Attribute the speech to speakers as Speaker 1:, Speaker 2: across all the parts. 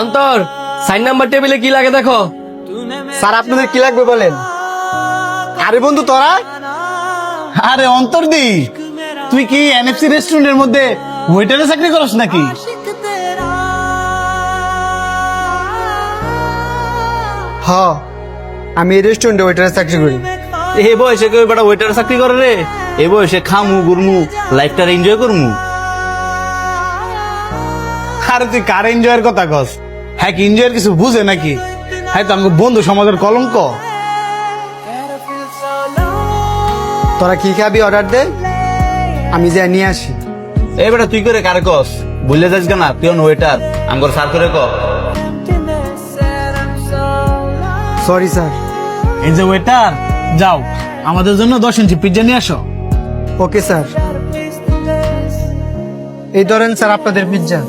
Speaker 1: শান্তর 4 নাম্বার টেবিলে কি লাগে দেখো।
Speaker 2: স্যার আপনাদের কি লাগবে বলেন। আরে বন্ধু তোরা,
Speaker 3: আরে অন্তর্দি, তুই কি এনএফসি রেস্টুরেন্টের মধ্যে ওয়েটারে চাকরি করস নাকি?
Speaker 2: হ আমি এই রেস্টুরেন্টে ওয়েটারে চাকরি করি।
Speaker 3: এই বয়সে কেউ বেটা ওয়েটারে চাকরি করে রে? এই বয়সে খামু ঘুরমু, লাইফটা এনজয় করমু। আরে তুই কার এনজয়ের কথা কস? হ্যাঁ কি এনজয়ের কিছু বুঝে নাকি? হ্যাঁ তো আমাকে বন্ধু সমাজের কলঙ্ক।
Speaker 2: তোরা কি খাবি অর্ডার দে, আমি যাই নিয়ে আসি।
Speaker 3: এই বেটা তুই করে কারে কস? বুঝলে যাস না, তুই ওয়েটার আমার সার করে ক।
Speaker 2: Sorry sir.
Speaker 3: এই যে ওয়েটার, যাও আমাদের জন্য 10 ইঞ্চি পিজ্জা নিয়ে আসো।
Speaker 2: Okay sir. এই ধরেন স্যার আপনাদের পিজ্জা।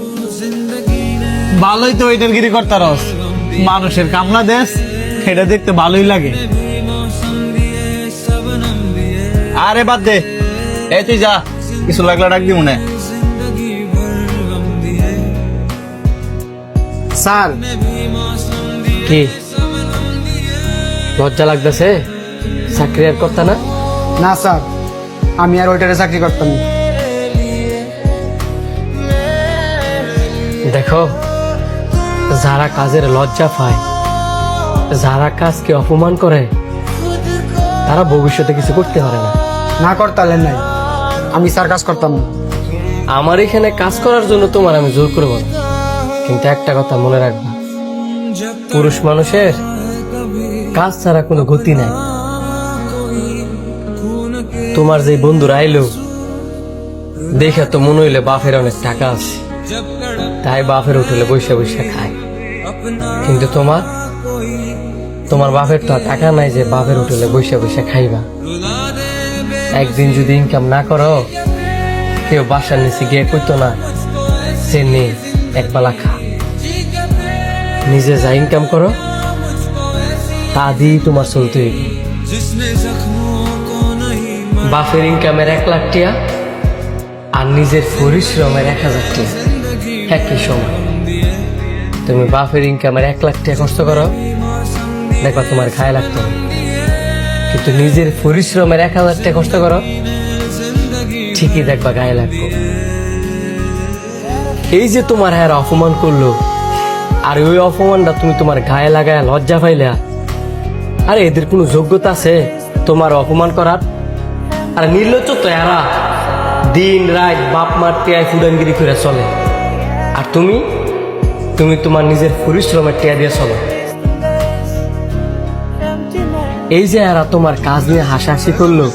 Speaker 3: ভালোই তো ওয়েটারগিরি করতারস, মানুষের কামলা দেশ, এটা দেখতে ভালোই লাগে। আরে বাদ দে, এই তুই যা, কিছু লাগলে ডাক দি মনে।
Speaker 2: স্যার
Speaker 1: কি লজ্জা লাগতেছে? চাকরি আর করতা না?
Speaker 2: না স্যার, আমি আর ওয়েটারে চাকরি করতাম না।
Speaker 1: দেখো, যারা কাজের লজ্জা পায়, যারা কাজকে অপমান করে, তারা ভবিষ্যতে কিছু করতে পারে না।
Speaker 2: না করতালেন নাই, আমি স্যার কাজ করতাম না।
Speaker 1: আমার এখানে কাজ করার জন্য তোমার আমি জোর করবো না, কিন্তু একটা কথা মনে রাখবা, পুরুষ মানুষের কাজ ছাড়া কোনো গতি নাই। তোমার যে বন্ধুরা আইলো, দেখে তো মনে হইলে বাপের অনেক টাকা আছে, তাই বাপের হোটেলে বসে বসে খায়। কিন্তু তোমার বাপের তো আর টাকা নাই যে বাপের হোটেলে বসে বসে খাইবা। একদিন যদি ইনকাম না করো, কেউ বাসার নিচে গিয়ে কইতো না সে নেই এক বেলা খা। নিজে যা ইনকাম করো তা দিয়ে তোমার চলতে হইবে। বাপের ইনকামের 1 লাখ টাকা আর নিজের পরিশ্রমের 1000 টাকা একই সময়। তুমি বাপের ইনকামের 1 লাখ টাকা কষ্ট করো, দেখবা তোমার খায় লাগতো না। কিন্তু নিজের পরিশ্রমের 1000 টাকা কষ্ট করো, ঠিকই দেখবা গায়ে লাগবে। এই যে তোমার হ্যাঁ অপমান করলো, আর ওই অপমানটা তুমি তোমার গায়ে লাগায় লজ্জা পাইলা, আরে এদের কোনো যোগ্যতা আছে তোমার অপমান করার? আর নির্লজ্জ তো এরা দিন রাত বাপ মার টেয়ায় ফুডানগিরি করে চলে, আর তুমি তোমার নিজের পরিশ্রমের টেয়া দিয়ে চলো। এই যে এরা তোমার কাজ নিয়ে হাসাহাসি করলো,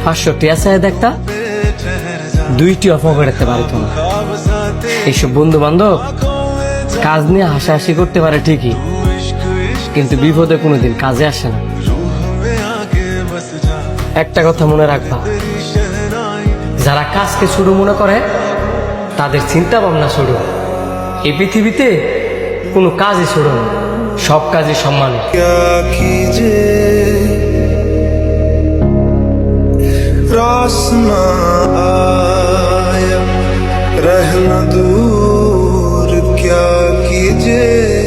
Speaker 1: 500 টেয়া চায় দেখতা 2টি অফার করতে পারে। তোমার এইসব বন্ধু বান্ধব কাজ নিয়ে হাসাহাসি করতে পারে ঠিকই, কিন্তু বিপদে কোনোদিন কাজে আসে না। একটা কথা মনে রাখবা, যারা কাজকে ছোট মনে করে তাদের চিন্তা ভাবনা ছোট। এই পৃথিবীতে কোনো কাজই ছোট না, সব কাজই সম্মান।
Speaker 4: रहना दूर क्या कीजिए।